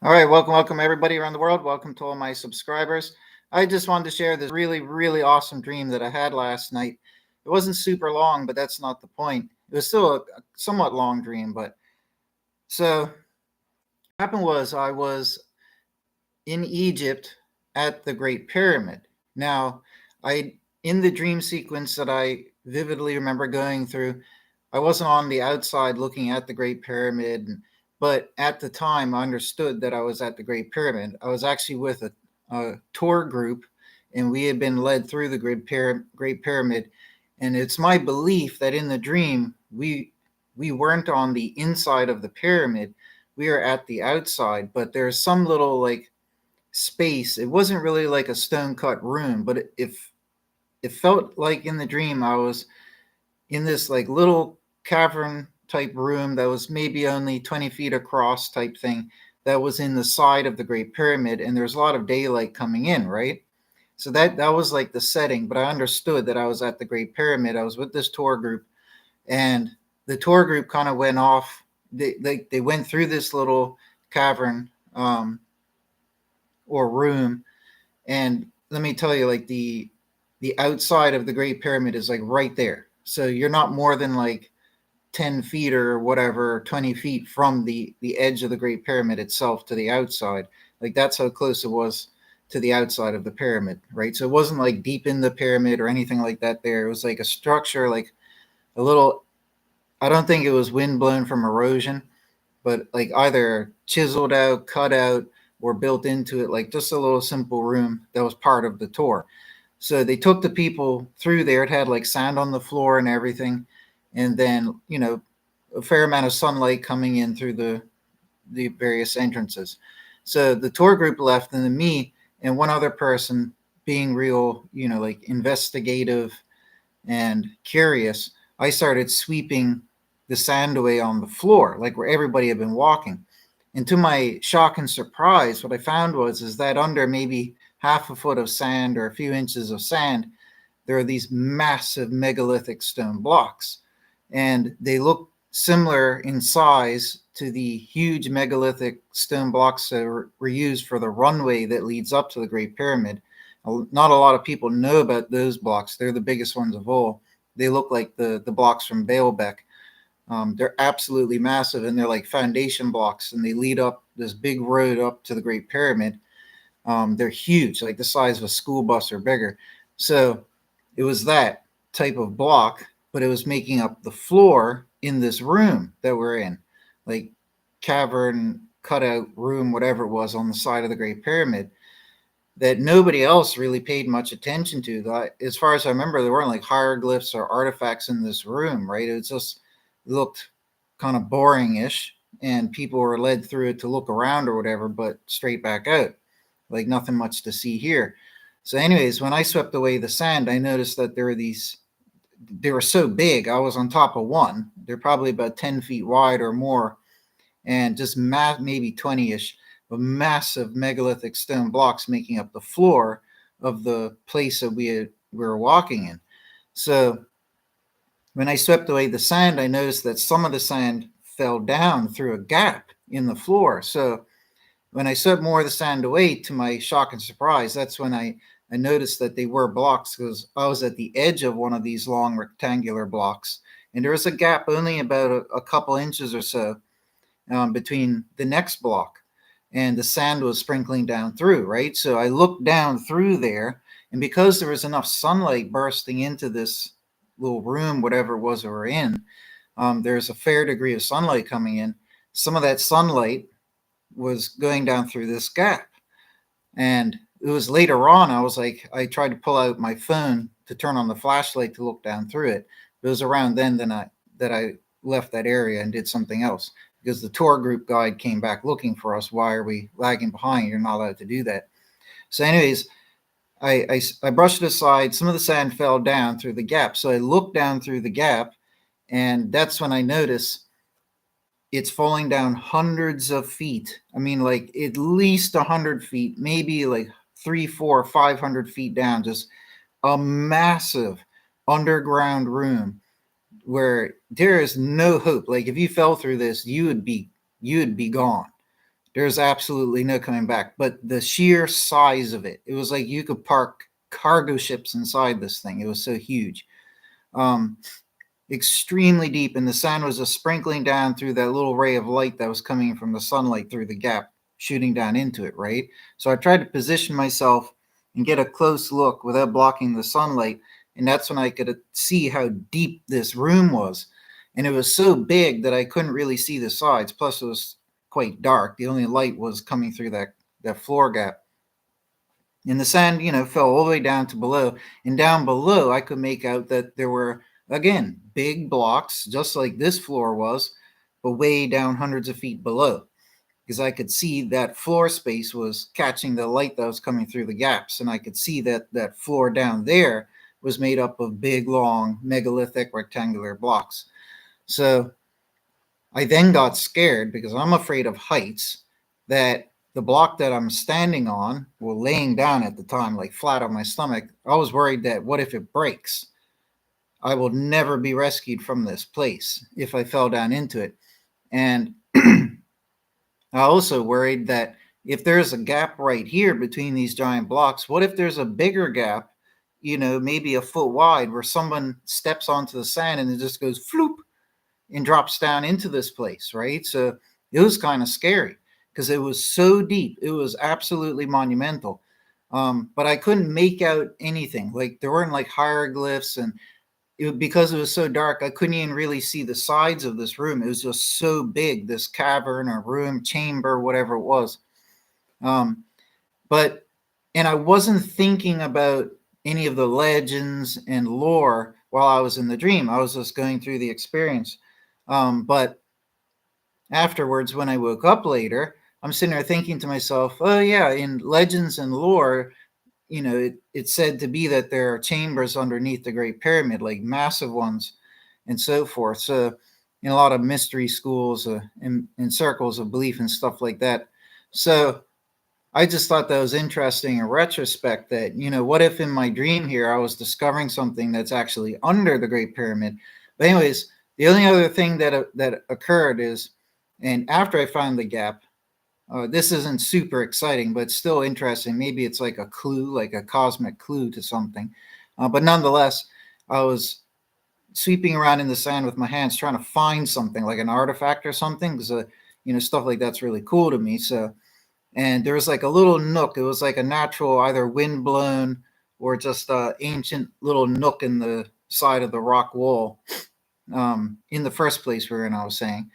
All right, welcome everybody around the world. Welcome to all my subscribers. I just wanted to share this really awesome dream that I had last night. It wasn't super long, but that's not the point. It was still a somewhat long dream, but so what happened was I was in Egypt at the Great Pyramid. Now, I in the dream sequence that I vividly remember going through, I wasn't on the outside looking at the Great Pyramid, but at the time I understood that I was at the Great Pyramid. I was actually with a tour group, and we had been led through the Great Pyramid. And it's my belief that in the dream we weren't on the inside of the pyramid; we were at the outside. But there's some little like space. It wasn't really like a stone cut room, but if it felt like in the dream I was in this like little cavern type room that was maybe only 20 feet across type thing that was in the side of the Great Pyramid, and there's a lot of daylight coming in, right? So that was like the setting, but I understood that I was at the Great Pyramid. I was with this tour group, and the tour group kind of went off. They went through this little cavern or room, and let me tell you, like the outside of the Great Pyramid is like right there. So you're not more than like 10 feet or whatever, 20 feet from the edge of the Great Pyramid itself to the outside. Like that's how close it was to the outside of the pyramid, right? So it wasn't like deep in the pyramid or anything like that there. It was like a structure, like a little, I don't think it was wind blown from erosion, but like either chiseled out, cut out, or built into it, like just a little simple room that was part of the tour. So they took the people through there. It had like sand on the floor and everything, and then a fair amount of sunlight coming in through the various entrances. So the tour group left, and then me and one other person, being real, like investigative and curious, I started sweeping the sand away on the floor, like where everybody had been walking. And to my shock and surprise, what I found was is that under maybe half a foot of sand or a few inches of sand, there are these massive megalithic stone blocks. And they look similar in size to the huge megalithic stone blocks that were used for the runway that leads up to the Great Pyramid. Not a lot of people know about those blocks. They're the biggest ones of all. They look like the blocks from Baalbek. They're absolutely massive, and they're like foundation blocks, and they lead up this big road up to the Great Pyramid. They're huge, like the size of a school bus or bigger. So it was that type of block, but it was making up the floor in this room that we're in, like cavern, cutout room, whatever it was on the side of the Great Pyramid, that nobody else really paid much attention to. As far as I remember, there weren't like hieroglyphs or artifacts in this room, right? It just looked kind of boring-ish, and people were led through it to look around or whatever, but straight back out. Like nothing much to see here. So, anyways, when I swept away the sand, I noticed that they were so big. I was on top of one. They're probably about 10 feet wide or more, and just maybe 20-ish, but massive megalithic stone blocks making up the floor of the place that we were walking in. So when I swept away the sand, I noticed that some of the sand fell down through a gap in the floor. So when I swept more of the sand away, to my shock and surprise, that's when I noticed that they were blocks, because I was at the edge of one of these long rectangular blocks, and there was a gap only about a couple inches or so between the next block, and the sand was sprinkling down through, right? So I looked down through there, and because there was enough sunlight bursting into this little room, whatever it was that we're in, there's a fair degree of sunlight coming in. Some of that sunlight was going down through this gap. And it was later on, I tried to pull out my phone to turn on the flashlight to look down through it. It was around then that I left that area and did something else, because the tour group guide came back looking for us. Why are we lagging behind? You're not allowed to do that. So anyways, I brushed it aside. Some of the sand fell down through the gap. So I looked down through the gap, and that's when I noticed it's falling down hundreds of feet. I mean, like at least 100 feet, maybe like 3, 4, 500 feet down, just a massive underground room where there is no hope. Like if you fell through this, you would be gone. There's absolutely no coming back. But the sheer size of it, it was like you could park cargo ships inside this thing. It was so huge. Um, Extremely deep, and the sand was just sprinkling down through that little ray of light that was coming from the sunlight through the gap, shooting down into it, right? So I tried to position myself and get a close look without blocking the sunlight, and that's when I could see how deep this room was. And it was so big that I couldn't really see the sides. Plus, it was quite dark. The only light was coming through that floor gap. And the sand, fell all the way down to below. And down below, I could make out that there were, again, big blocks, just like this floor was, but way down hundreds of feet below. Because I could see that floor space was catching the light that was coming through the gaps. And I could see that that floor down there was made up of big, long, megalithic, rectangular blocks. So I then got scared because I'm afraid of heights, that the block that I'm standing on, well, laying down at the time, like flat on my stomach, I was worried that what if it breaks? I will never be rescued from this place if I fell down into it. And I also worried that if there's a gap right here between these giant blocks, what if there's a bigger gap, maybe a foot wide, where someone steps onto the sand and it just goes floop and drops down into this place, right? So it was kind of scary because it was so deep. It was absolutely monumental. But I couldn't make out anything. Like there weren't like hieroglyphs, and because it was so dark, I couldn't even really see the sides of this room. It was just so big, this cavern or room, chamber, whatever it was. Um, but, and I wasn't thinking about any of the legends and lore while I was in the dream. I was just going through the experience. But afterwards, when I woke up later, I'm sitting there thinking to myself, oh, yeah, in legends and lore, it's said to be that there are chambers underneath the Great Pyramid, like massive ones and so forth. So, in a lot of mystery schools, in circles of belief and stuff like that. So, I just thought that was interesting in retrospect that, what if in my dream here I was discovering something that's actually under the Great Pyramid? But, anyways, the only other thing that occurred is, and after I found the gap, this isn't super exciting, but it's still interesting. Maybe it's like a clue, like a cosmic clue to something. But nonetheless, I was sweeping around in the sand with my hands trying to find something like an artifact or something, because, stuff like that's really cool to me. So, and there was like a little nook. It was like a natural, either wind blown or just ancient little nook in the side of the rock wall. In the first place we were in, I was saying,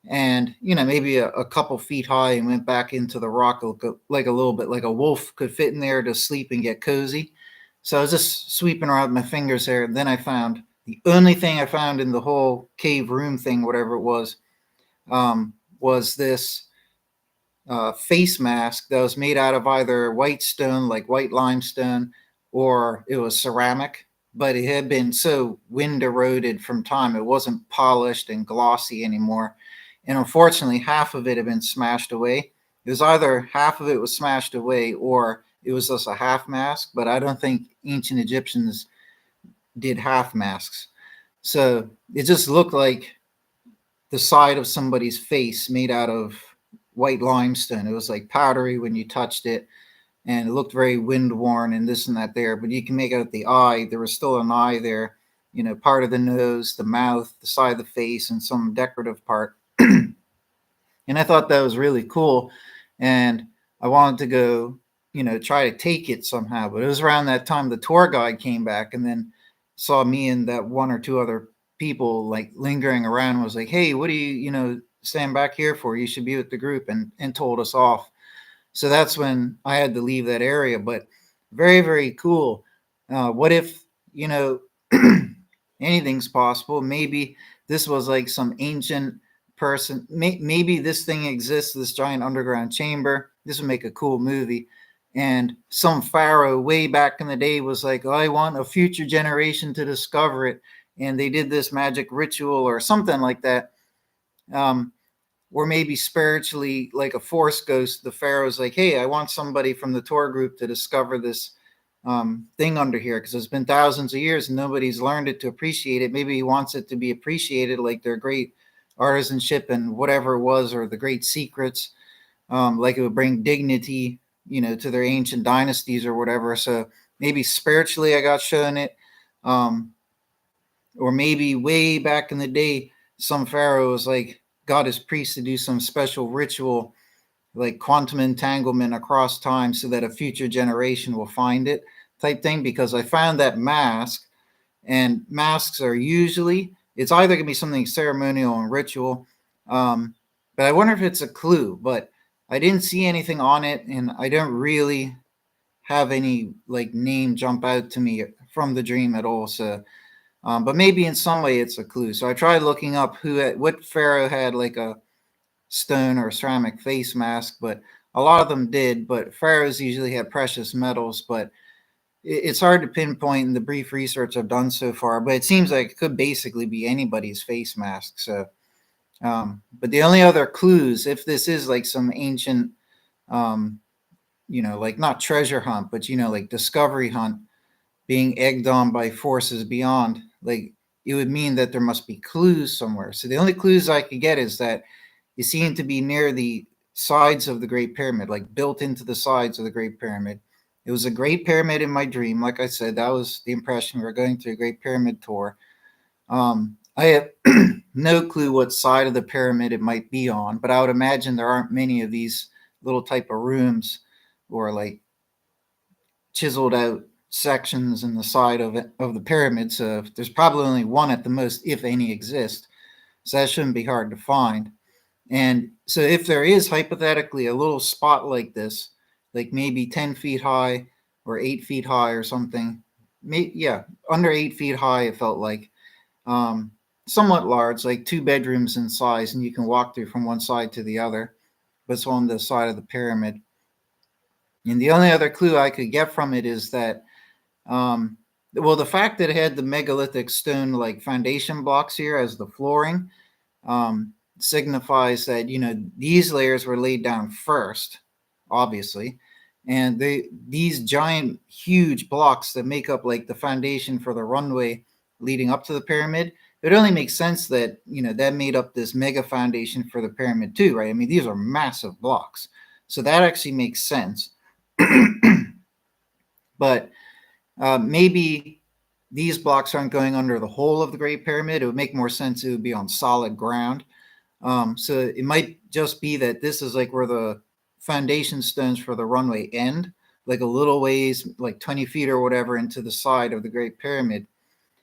and maybe a couple feet high, and went back into the rock like a little bit, like a wolf could fit in there to sleep and get cozy. So I was just sweeping around with my fingers there, and then I found the only thing I found in the whole cave room thing, whatever it was this face mask that was made out of either white stone, like white limestone, or it was ceramic. But it had been so wind eroded from time, it wasn't polished and glossy anymore. And unfortunately, half of it had been smashed away. It was either half of it was smashed away or it was just a half mask. But I don't think ancient Egyptians did half masks. So it just looked like the side of somebody's face made out of white limestone. It was like powdery when you touched it, and it looked very wind worn and this and that there. But you can make out the eye. There was still an eye there, part of the nose, the mouth, the side of the face, and some decorative part. And I thought that was really cool. And I wanted to go, try to take it somehow. But it was around that time the tour guide came back and then saw me and that one or two other people like lingering around and was like, hey, what do you, stand back here for? You should be with the group, and told us off. So that's when I had to leave that area. But very, very cool. What if, anything's possible? Maybe this was like some ancient person. Maybe this thing exists, this giant underground chamber. This would make a cool movie. And some pharaoh way back in the day was like, oh, I want a future generation to discover it. And they did this magic ritual or something like that. Or maybe spiritually, like a force ghost, the pharaoh's like, hey, I want somebody from the tour group to discover this thing under here, because it's been thousands of years and nobody's learned it to appreciate it. Maybe he wants it to be appreciated, like their great artisanship and whatever it was, or the great secrets. like it would bring dignity, to their ancient dynasties or whatever. So maybe spiritually I got shown it. Um, or maybe way back in the day, some pharaoh was like got his priests to do some special ritual, like quantum entanglement across time, so that a future generation will find it, type thing. Because I found that mask, and masks are usually, it's either going to be something ceremonial and ritual, but I wonder if it's a clue. But I didn't see anything on it, and I don't really have any like name jump out to me from the dream at all. So but maybe in some way it's a clue. So I tried looking up what pharaoh had like a stone or ceramic face mask, but a lot of them did. But pharaohs usually had precious metals, but it's hard to pinpoint in the brief research I've done so far. But it seems like it could basically be anybody's face mask. So, but the only other clues, if this is like some ancient, um, like not treasure hunt, but like discovery hunt, being egged on by forces beyond, like it would mean that there must be clues somewhere. So the only clues I could get is that you seem to be near the sides of the Great Pyramid, like built into the sides of the Great Pyramid. It was a Great Pyramid in my dream. Like I said, that was the impression. We were going to a Great Pyramid tour. I have no clue what side of the pyramid it might be on, but I would imagine there aren't many of these little type of rooms or like chiseled out sections in the side of the pyramid. So there's probably only one at the most, if any exist. So that shouldn't be hard to find. And so if there is hypothetically a little spot like this, like maybe 10 feet high or 8 feet high or something, yeah, under 8 feet high, it felt like, um, somewhat large, like 2 bedrooms in size, and you can walk through from one side to the other, but it's on the side of the pyramid. And the only other clue I could get from it is that, well, the fact that it had the megalithic stone like foundation blocks here as the flooring, signifies that these layers were laid down first, obviously, and these giant, huge blocks that make up like the foundation for the runway leading up to the pyramid. It only makes sense that that made up this mega foundation for the pyramid too, right? I mean, these are massive blocks, so that actually makes sense. But maybe these blocks aren't going under the whole of the Great Pyramid. It would make more sense it would be on solid ground. So it might just be that this is like where the foundation stones for the runway end, like a little ways, like 20 feet or whatever, into the side of the Great Pyramid.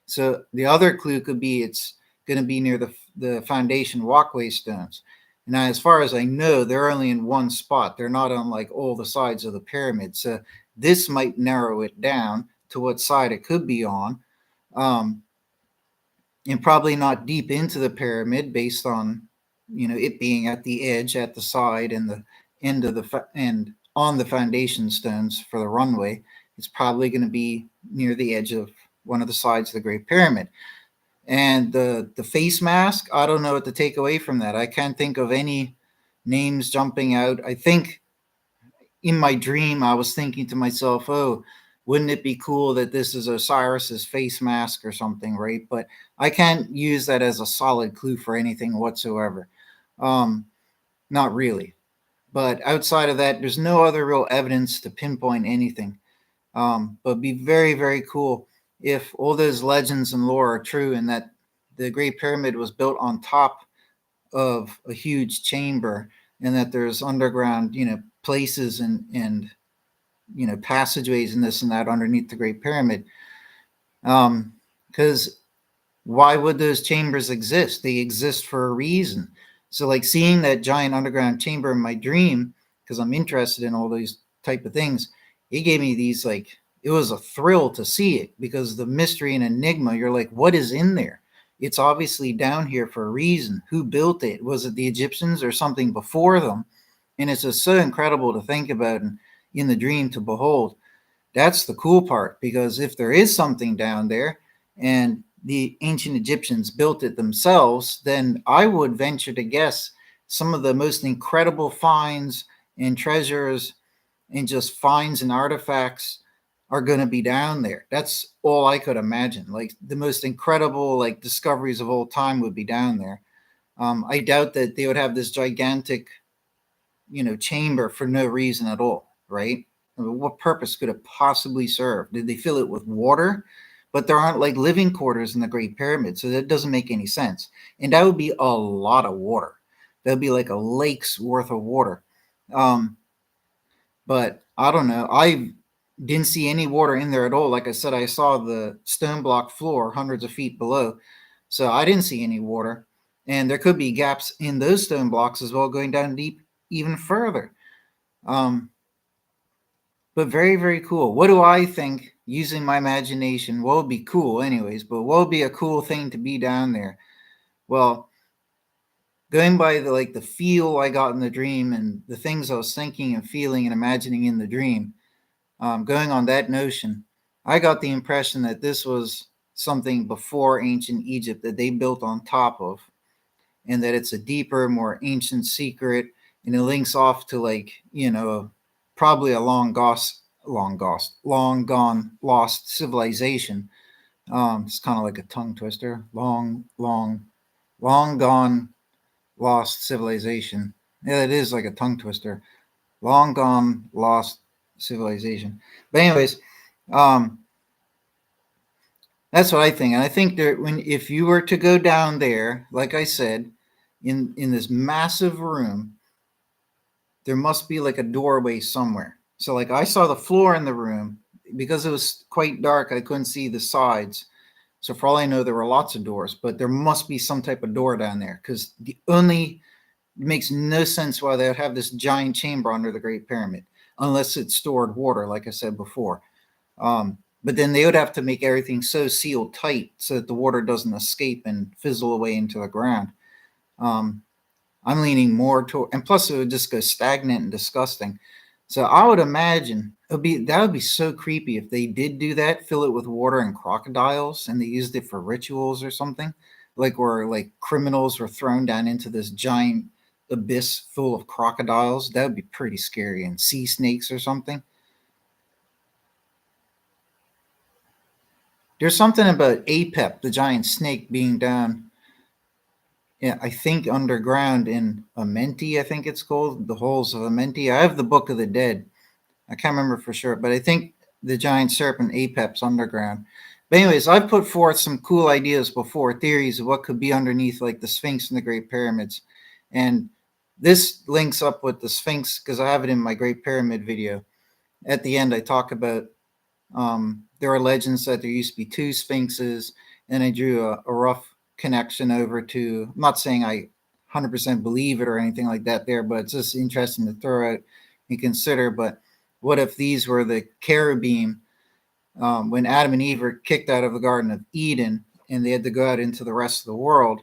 So the other clue could be it's going to be near the foundation walkway stones. Now, as far as I know, they're only in one spot. They're not on like all the sides of the pyramid. So this might narrow it down to what side it could be on. And probably not deep into the pyramid based on it being at the edge, at the side, and the end of and on the foundation stones for the runway. It's probably going to be near the edge of one of the sides of the Great Pyramid. And the face mask, I don't know what to take away from that. I can't think of any names jumping out. I think in my dream I was thinking to myself, oh, wouldn't it be cool that this is Osiris's face mask or something, right? But I can't use that as a solid clue for anything whatsoever. Not really. But outside of that, there's no other real evidence to pinpoint anything. But it'd be very, very cool if all those legends and lore are true, and that the Great Pyramid was built on top of a huge chamber, and that there's underground, places and passageways and this and that underneath the Great Pyramid. Because why would those chambers exist? They exist for a reason. So, like seeing that giant underground chamber in my dream, because I'm interested in all these type of things, it gave me these like, it was a thrill to see it, because the mystery and enigma. You're like, what is in there? It's obviously down here for a reason. Who built it? Was it the Egyptians or something before them? And it's just so incredible to think about and in the dream to behold. That's the cool part, because if there is something down there and the ancient Egyptians built it themselves, then I would venture to guess some of the most incredible finds and treasures and just finds and artifacts are going to be down there. That's all I could imagine. Like the most incredible like discoveries of all time would be down there. I doubt that they would have this gigantic chamber for no reason at all, right? I mean, what purpose could it possibly serve? Did they fill it with water? But there aren't like living quarters in the Great Pyramid, so that doesn't make any sense. And that would be a lot of water. That would be like a lake's worth of water. Um, but I don't know. I didn't see any water in there at all. Like I said, I saw the stone block floor hundreds of feet below. So I didn't see any water. And there could be gaps in those stone blocks as well, going down deep even further. Um, but very, very cool. What do I think, using my imagination? What would be cool, anyways? But what would be a cool thing to be down there? Well, going by the feel I got in the dream and the things I was thinking and feeling and imagining in the dream, going on that notion, I got the impression that this was something before ancient Egypt that they built on top of, and that it's a deeper, more ancient secret, and it links off to probably a long gone lost civilization. It's kind of like a tongue twister. Long gone lost civilization. Yeah, it is like a tongue twister. Long gone lost civilization. But anyways, um, that's what I think. And I think that if you were to go down there, like I said, in this massive room, there must be like a doorway somewhere. So like I saw the floor in the room because it was quite dark. I couldn't see the sides. So for all I know, there were lots of doors, but there must be some type of door down there because it makes no sense why they would have this giant chamber under the Great Pyramid unless it stored water, like I said before. But then they would have to make everything so sealed tight so that the water doesn't escape and fizzle away into the ground. I'm leaning more toward, and plus it would just go stagnant and disgusting. So I would imagine that would be so creepy if they did do that, fill it with water and crocodiles, and they used it for rituals or something, like where like criminals were thrown down into this giant abyss full of crocodiles. That would be pretty scary, and sea snakes or something. There's something about Apep, the giant snake, being down, yeah, I think underground in Amenti, I think it's called, the Holes of Amenti. I have the Book of the Dead. I can't remember for sure, but I think the giant serpent Apep's underground. But anyways, I've put forth some cool ideas before, theories of what could be underneath like the Sphinx and the Great Pyramids. And this links up with the Sphinx because I have it in my Great Pyramid video. At the end, I talk about there are legends that there used to be two sphinxes, and I drew a rough connection over to. I'm not saying I 100% believe it or anything like that there, but it's just interesting to throw out and consider. But what if these were the cherubim when Adam and Eve were kicked out of the Garden of Eden and they had to go out into the rest of the world?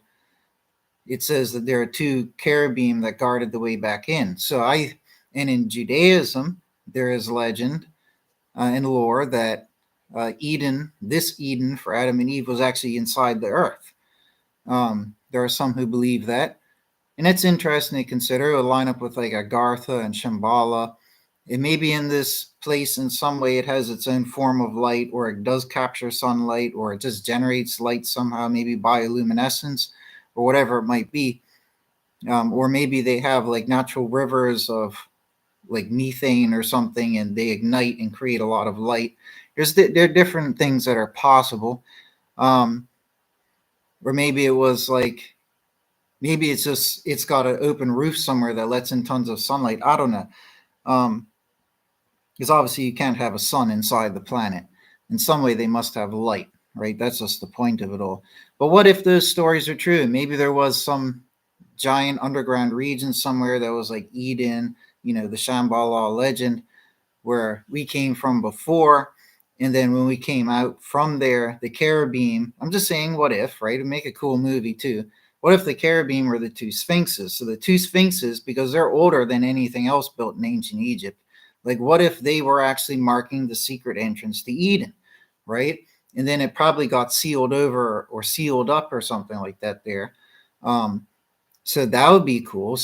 It says that there are two cherubim that guarded the way back in. And in Judaism, there is legend and lore that this Eden for Adam and Eve was actually inside the earth. There are some who believe that. And it's interesting to consider. It will line up with like Agartha and Shambhala. It may be in this place in some way. It has its own form of light, or it does capture sunlight, or it just generates light somehow, maybe bioluminescence, or whatever it might be. Or maybe they have like natural rivers of like methane or something, and they ignite and create a lot of light. There are different things that are possible. Or maybe it was like, maybe it's got an open roof somewhere that lets in tons of sunlight. I don't know. Because obviously you can't have a sun inside the planet. In some way, they must have light, right? That's just the point of it all. But what if those stories are true? Maybe there was some giant underground region somewhere that was like Eden, the Shambhala legend, where we came from before. And then when we came out from there, the cherubim, I'm just saying, what if, right? It'd make a cool movie too. What if the cherubim were the two sphinxes? So the two sphinxes, because they're older than anything else built in ancient Egypt, like what if they were actually marking the secret entrance to Eden, right? And then it probably got sealed over or sealed up or something like that there. So that would be cool.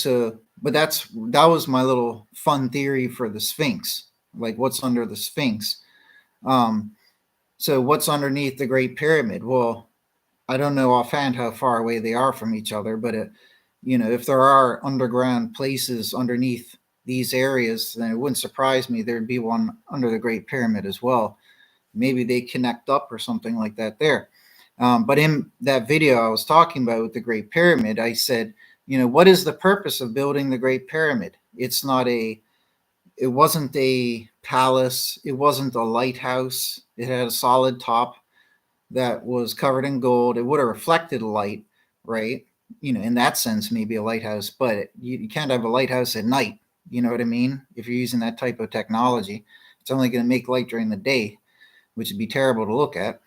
But that was my little fun theory for the Sphinx, like what's under the Sphinx. So what's underneath the Great Pyramid? Well, I don't know offhand how far away they are from each other, but if there are underground places underneath these areas, then it wouldn't surprise me there'd be one under the Great Pyramid as well. Maybe they connect up or something like that there. But in that video I was talking about with the Great Pyramid, I said, what is the purpose of building the Great Pyramid? It wasn't a palace. It wasn't a lighthouse. It had a solid top that was covered in gold. It would have reflected light, right? In that sense, maybe a lighthouse, but you can't have a lighthouse at night. You know what I mean? If you're using that type of technology, it's only going to make light during the day, which would be terrible to look at.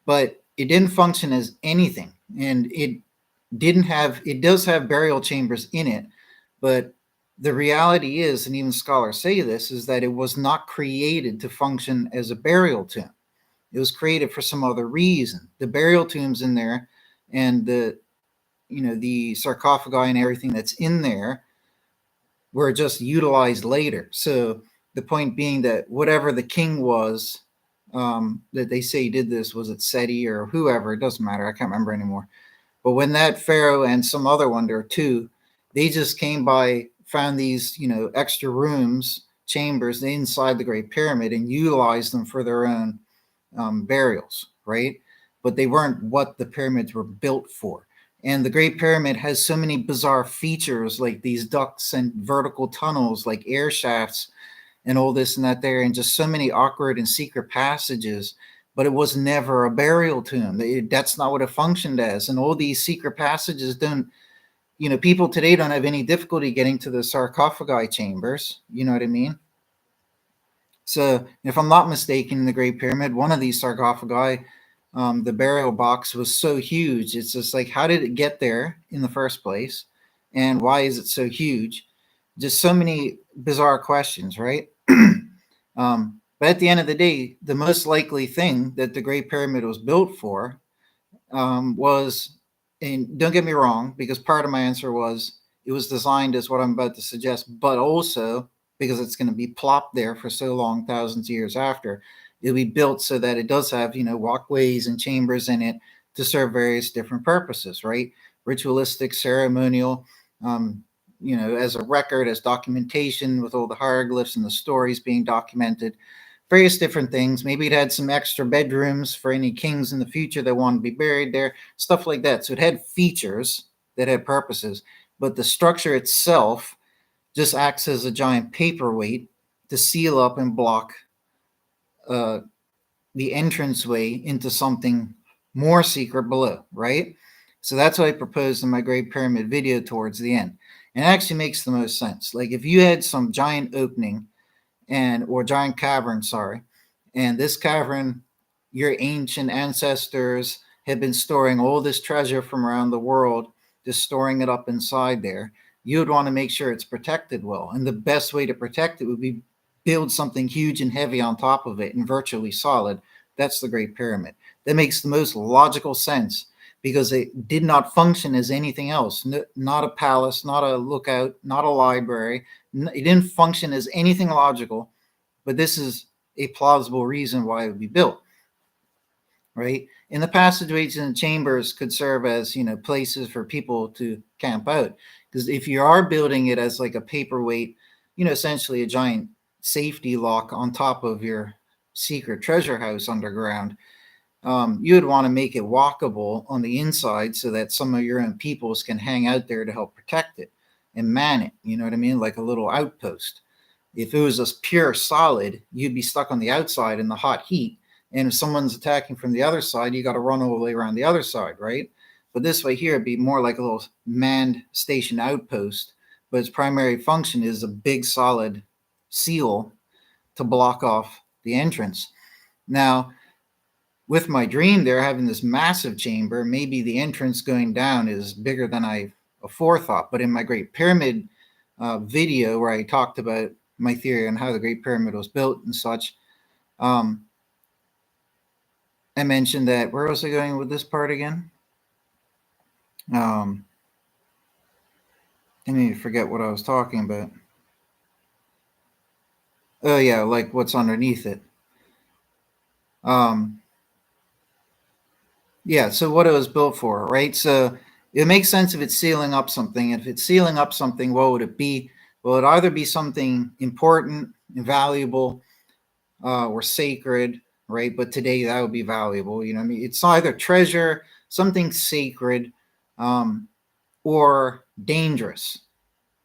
But it didn't function as anything. And it does have burial chambers in it, but the reality is, and even scholars say this, is that it was not created to function as a burial tomb. It was created for some other reason. The burial tombs in there and the sarcophagi and everything that's in there were just utilized later. So the point being that whatever the king was, that they say did this, was it Seti or whoever, it doesn't matter, I can't remember anymore. But when that pharaoh and some other one, there too, they just came by, found these, extra rooms, chambers inside the Great Pyramid and utilized them for their own burials, right? But they weren't what the pyramids were built for. And the Great Pyramid has so many bizarre features, like these ducts and vertical tunnels, like air shafts and all this and that there, and just so many awkward and secret passages. But it was never a burial tomb. That's not what it functioned as. And all these secret passages don't, people today don't have any difficulty getting to the sarcophagi chambers. You know what I mean? So if I'm not mistaken, in the Great Pyramid, one of these sarcophagi, the burial box was so huge. It's just like, how did it get there in the first place? And why is it so huge? Just so many bizarre questions, right? But at the end of the day, the most likely thing that the Great Pyramid was built for was, and don't get me wrong, because part of my answer was it was designed as what I'm about to suggest, but also because it's going to be plopped there for so long, thousands of years after, it'll be built so that it does have, walkways and chambers in it to serve various different purposes, right? Ritualistic, ceremonial, as a record, as documentation with all the hieroglyphs and the stories being documented, various different things. Maybe it had some extra bedrooms for any kings in the future that want to be buried there, stuff like that. So it had features that had purposes, but the structure itself just acts as a giant paperweight to seal up and block the entranceway into something more secret below, right? So that's what I proposed in my Great Pyramid video towards the end. And it actually makes the most sense. Like if you had some giant opening or giant cavern, and this cavern, your ancient ancestors had been storing all this treasure from around the world, just storing it up inside there, you would want to make sure it's protected well. And the best way to protect it would be build something huge and heavy on top of it and virtually solid. That's the Great Pyramid. That makes the most logical sense because it did not function as anything else. Not a palace, not a lookout, not a library. It didn't function as anything logical, but this is a plausible reason why it would be built, right? And the passageways and chambers could serve as, places for people to camp out. Because if you are building it as like a paperweight, essentially a giant safety lock on top of your secret treasure house underground, you would want to make it walkable on the inside so that some of your own peoples can hang out there to help protect it and man it. You know what I mean? Like a little outpost. If it was just pure solid, you'd be stuck on the outside in the hot heat. And if someone's attacking from the other side, you got to run all the way around the other side, right? But this way here, it'd be more like a little manned station outpost. But its primary function is a big solid seal to block off the entrance. Now, with my dream there, having this massive chamber, maybe the entrance going down is bigger than I forethought. But in my Great Pyramid video where I talked about my theory on how the Great Pyramid was built and such, I mentioned that, where was I going with this part again? I need to forget what I was talking about. Oh yeah, like what's underneath it. Yeah, so what it was built for, right? So it makes sense if it's sealing up something. If it's sealing up something, what would it be? Well, it'd either be something important and valuable or sacred, right? But today that would be valuable. You know, I mean, it's either treasure, something sacred, um, or dangerous.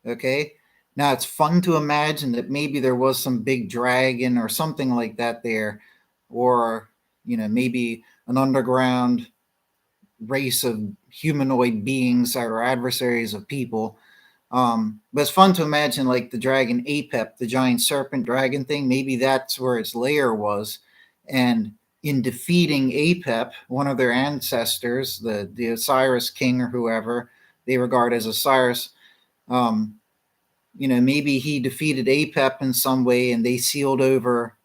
Okay. Now it's fun to imagine that maybe there was some big dragon or something like that there, or maybe an underground race of humanoid beings that are adversaries of people. But it's fun to imagine like the dragon Apep, the giant serpent dragon thing. Maybe that's where its lair was, and in defeating Apep, one of their ancestors, the Osiris king or whoever they regard as Osiris, um, maybe he defeated Apep in some way, and they sealed over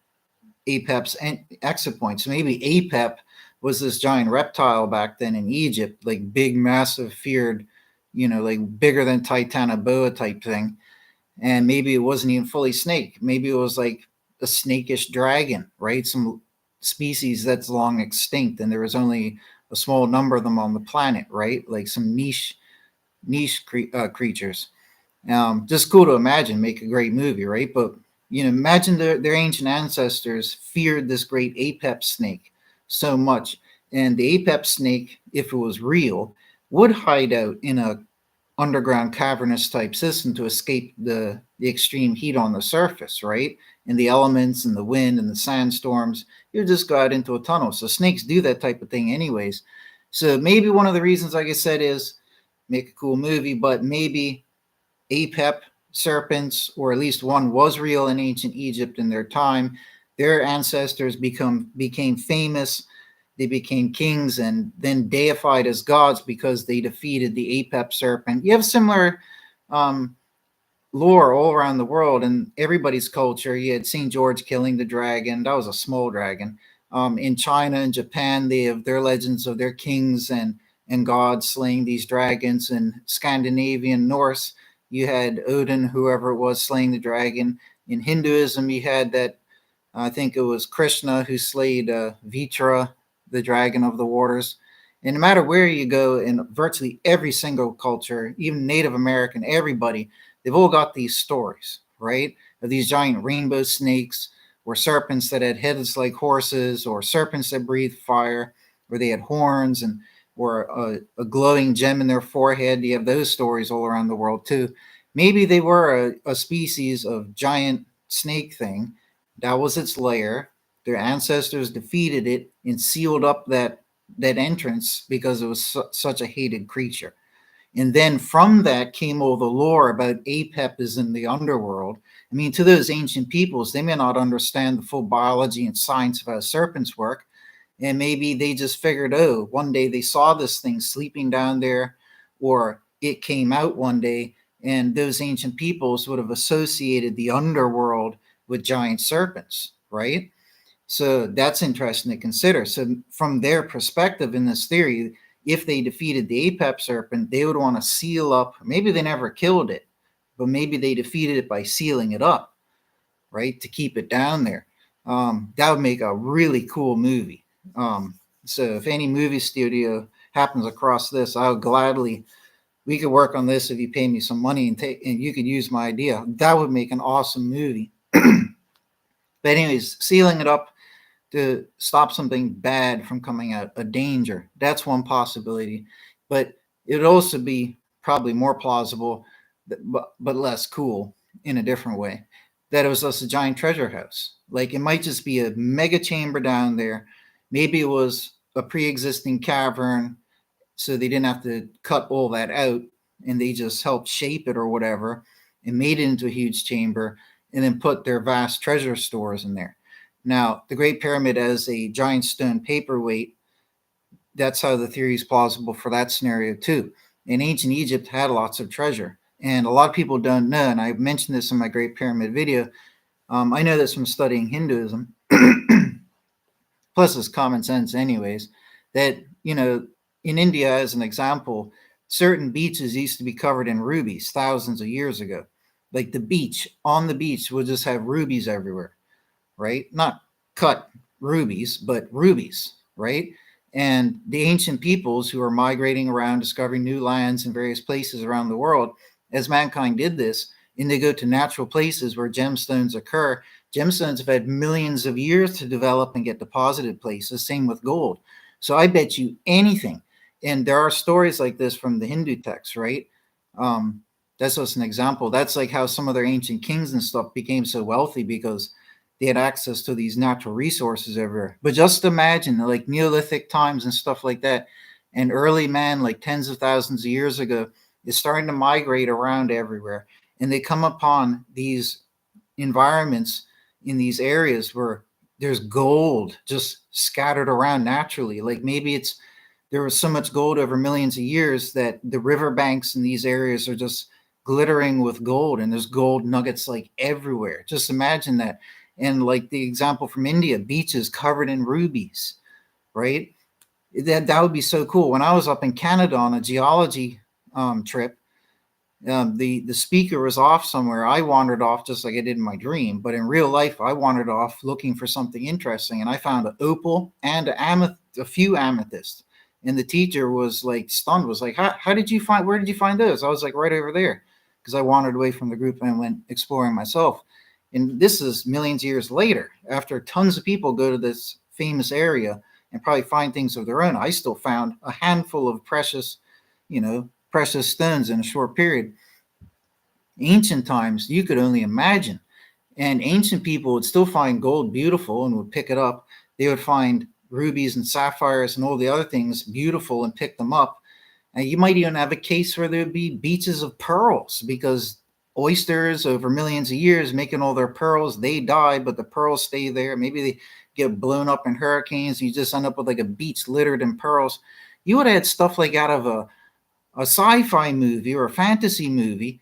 Apep's exit point. So maybe Apep was this giant reptile back then in Egypt, like big, massive, feared, like bigger than Titanoboa type thing. And maybe it wasn't even fully snake. Maybe it was like a snakish dragon, right? Some species that's long extinct, and there was only a small number of them on the planet, right? Like some niche creatures. Just cool to imagine, make a great movie, right? But imagine their ancient ancestors feared this great Apep snake so much, and the Apep snake, if it was real, would hide out in a underground cavernous type system to escape the extreme heat on the surface, right? And the elements and the wind and the sandstorms, you would just go out into a tunnel. So snakes do that type of thing anyways. So maybe one of the reasons, like I said, is make a cool movie, but maybe Apep serpents, or at least one, was real in ancient Egypt in their time. Their ancestors became famous. They became kings and then deified as gods because they defeated the Apep serpent. You have similar lore all around the world and everybody's culture. You had St. George killing the dragon. That was a small dragon. In China and Japan, they have their legends of their kings and gods slaying these dragons. In Scandinavian Norse, you had Odin, whoever it was, slaying the dragon. In Hinduism, you had that, I think it was Krishna who slayed Vitra, the dragon of the waters. And no matter where you go, in virtually every single culture, even Native American, everybody, they've all got these stories, right? Of these giant rainbow snakes, or serpents that had heads like horses, or serpents that breathed fire, or they had horns, and or a glowing gem in their forehead. You have those stories all around the world too. Maybe they were a species of giant snake thing. That was its lair. Their ancestors defeated it and sealed up that entrance because it was such a hated creature. And then from that came all the lore about Apep is in the underworld. I mean, to those ancient peoples, they may not understand the full biology and science of how serpents work. And maybe they just figured, oh, one day they saw this thing sleeping down there, or it came out one day, and those ancient peoples would have associated the underworld with giant serpents, right? So that's interesting to consider. So from their perspective in this theory, if they defeated the Apep serpent, they would want to seal up. Maybe they never killed it, but maybe they defeated it by sealing it up, right, to keep it down there. That would make a really cool movie. So if any movie studio happens across this, I would gladly. We could work on this if you pay me some money and you could use my idea. That would make an awesome movie. But anyways, sealing it up to stop something bad from coming out, a danger. That's one possibility. But it would also be probably more plausible, but less cool in a different way, that it was just a giant treasure house. Like it might just be a mega chamber down there. Maybe it was a pre-existing cavern, so they didn't have to cut all that out, and they just helped shape it or whatever and made it into a huge chamber and then put their vast treasure stores in there. Now, the Great Pyramid as a giant stone paperweight, that's how the theory is plausible for that scenario too. And ancient Egypt had lots of treasure. And a lot of people don't know, and I mentioned this in my Great Pyramid video. I know this from studying Hinduism, plus it's common sense anyways, that, in India, as an example, certain beaches used to be covered in rubies thousands of years ago. Like on the beach would just have rubies everywhere, right? Not cut rubies, but rubies, right? And the ancient peoples who are migrating around, discovering new lands in various places around the world, as mankind did this, and they go to natural places where gemstones occur. Gemstones have had millions of years to develop and get deposited places. Same with gold. So I bet you anything. And there are stories like this from the Hindu texts, right? That's just an example. That's like how some of their ancient kings and stuff became so wealthy because they had access to these natural resources everywhere. But just imagine like Neolithic times and stuff like that, and early man, like tens of thousands of years ago, is starting to migrate around everywhere. And they come upon these environments in these areas where there's gold just scattered around naturally. Like maybe it's there was so much gold over millions of years that the riverbanks in these areas are just glittering with gold, and there's gold nuggets like everywhere. Just imagine that. And like the example from India, beaches covered in rubies, right? That would be so cool. When I was up in Canada on a geology trip, the speaker was off somewhere. I wandered off just like I did in my dream, but in real life, I wandered off looking for something interesting, and I found an opal and a few amethysts. And the teacher was like stunned, was like, how did you find, where did you find those? I was like, right over there, because I wandered away from the group and went exploring myself. And this is millions of years later, after tons of people go to this famous area and probably find things of their own. I still found a handful of precious, precious stones in a short period. Ancient times, you could only imagine. And ancient people would still find gold beautiful and would pick it up. They would find rubies and sapphires and all the other things beautiful and pick them up. And you might even have a case where there would be beaches of pearls because oysters over millions of years making all their pearls, they die, but the pearls stay there. Maybe they get blown up in hurricanes. You just end up with like a beach littered in pearls. You would have had stuff like out of a sci-fi movie or a fantasy movie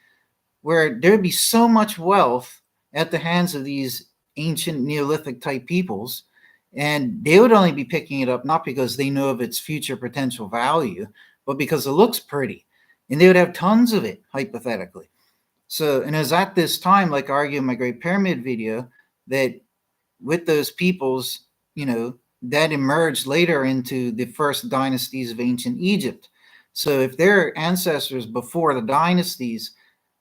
where there'd be so much wealth at the hands of these ancient Neolithic type peoples, and they would only be picking it up not because they know of its future potential value, but because it looks pretty, and they would have tons of it hypothetically. So, and it was at this time, like I argue in my Great Pyramid video, that with those peoples, that emerged later into the first dynasties of ancient Egypt. So if their ancestors before the dynasties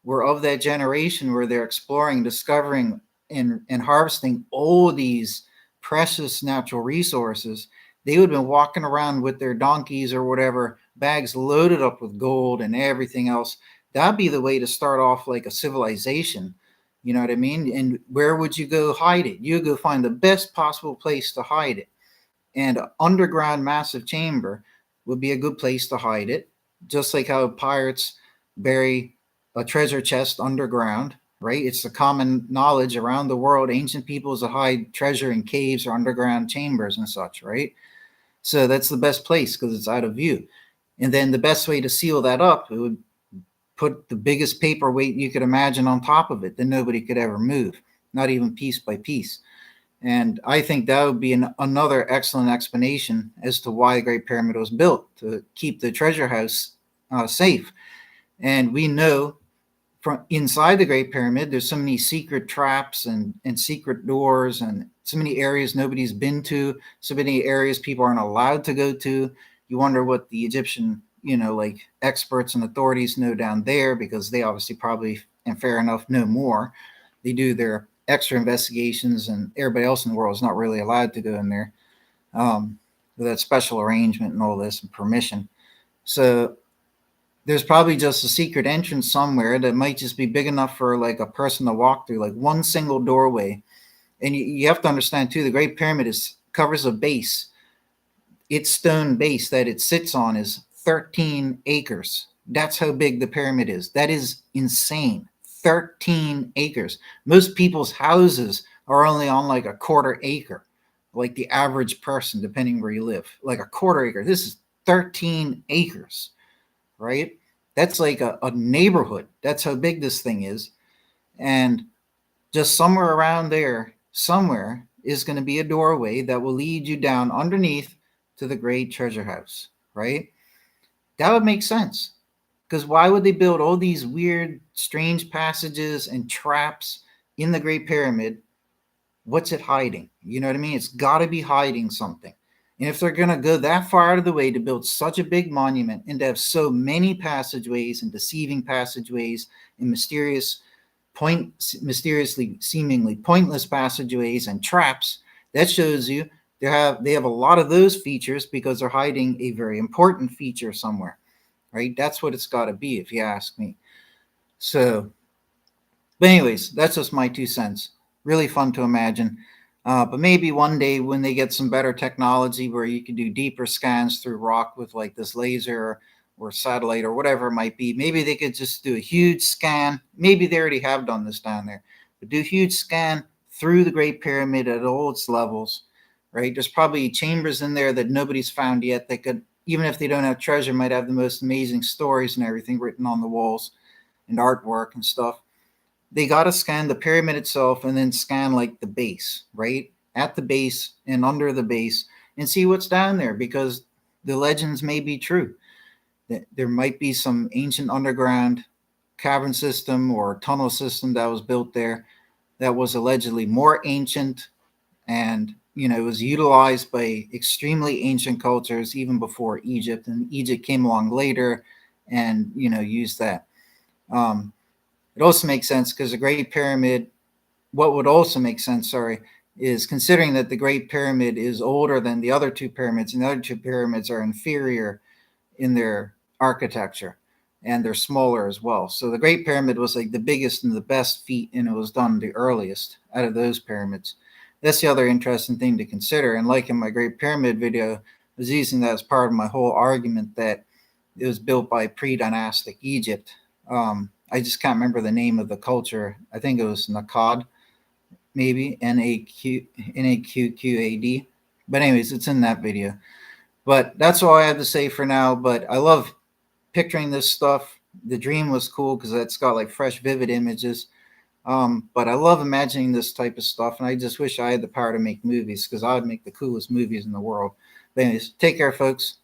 were of that generation where they're exploring, discovering, and harvesting all these precious natural resources, they would have been walking around with their donkeys or whatever, bags loaded up with gold and everything else. That'd be the way to start off like a civilization. You know what I mean? And where would you go hide it? You go find the best possible place to hide it. And an underground massive chamber would be a good place to hide it, just like how pirates bury a treasure chest underground, right? It's the common knowledge around the world. Ancient peoples that hide treasure in caves or underground chambers and such, right? So that's the best place because it's out of view. And then the best way to seal that up, it would put the biggest paperweight you could imagine on top of it that nobody could ever move, not even piece by piece. And I think that would be another excellent explanation as to why the Great Pyramid was built, to keep the treasure house safe. And we know from inside the Great Pyramid, there's so many secret traps and secret doors and so many areas nobody's been to, so many areas people aren't allowed to go to. You wonder what the Egyptian, like experts and authorities know down there, because they obviously probably, and fair enough, know more. They do their extra investigations, and everybody else in the world is not really allowed to go in there with that special arrangement and all this and permission. So there's probably just a secret entrance somewhere that might just be big enough for like a person to walk through, like one single doorway. And you have to understand too, the Great Pyramid covers a base. Its stone base that it sits on is 13 acres. That's how big the pyramid is. That is insane. 13 acres. Most people's houses are only on like a quarter acre, like the average person, depending where you live, like a quarter acre. This is 13 acres, right? That's like a neighborhood. That's how big this thing is. And just somewhere around there, somewhere is going to be a doorway that will lead you down underneath to the great treasure house, right? That would make sense. Because why would they build all these weird, strange passages and traps in the Great Pyramid? What's it hiding? You know what I mean? It's got to be hiding something. And if they're going to go that far out of the way to build such a big monument and to have so many passageways and deceiving passageways and mysterious mysteriously seemingly pointless passageways and traps, that shows you they have a lot of those features because they're hiding a very important feature somewhere, right? That's what it's got to be, if you ask me. So, but anyways, that's just my 2 cents. Really fun to imagine. But maybe one day when they get some better technology where you can do deeper scans through rock with like this laser or satellite or whatever it might be, maybe they could just do a huge scan. Maybe they already have done this down there, but do a huge scan through the Great Pyramid at all its levels, right? There's probably chambers in there that nobody's found yet that could, even if they don't have treasure, might have the most amazing stories and everything written on the walls and artwork and stuff. They got to scan the pyramid itself and then scan like the base, right? At the base and under the base and see what's down there because the legends may be true. There might be some ancient underground cavern system or tunnel system that was built there that was allegedly more ancient and it was utilized by extremely ancient cultures even before Egypt, and Egypt came along later and used that. It also makes sense because the Great Pyramid, what would also make sense, sorry, is considering that the Great Pyramid is older than the other two pyramids, and the other two pyramids are inferior in their architecture and they're smaller as well. So the Great Pyramid was like the biggest and the best feat, and it was done the earliest out of those pyramids. That's the other interesting thing to consider. And like in my Great Pyramid video, I was using that as part of my whole argument that it was built by pre-dynastic Egypt. I just can't remember the name of the culture. I think it was Naqad, maybe Naqqad. But anyways, it's in that video. But that's all I have to say for now. But I love picturing this stuff. The dream was cool because it's got like fresh, vivid images. But I love imagining this type of stuff, and I just wish I had the power to make movies because I would make the coolest movies in the world. But anyways, take care, folks.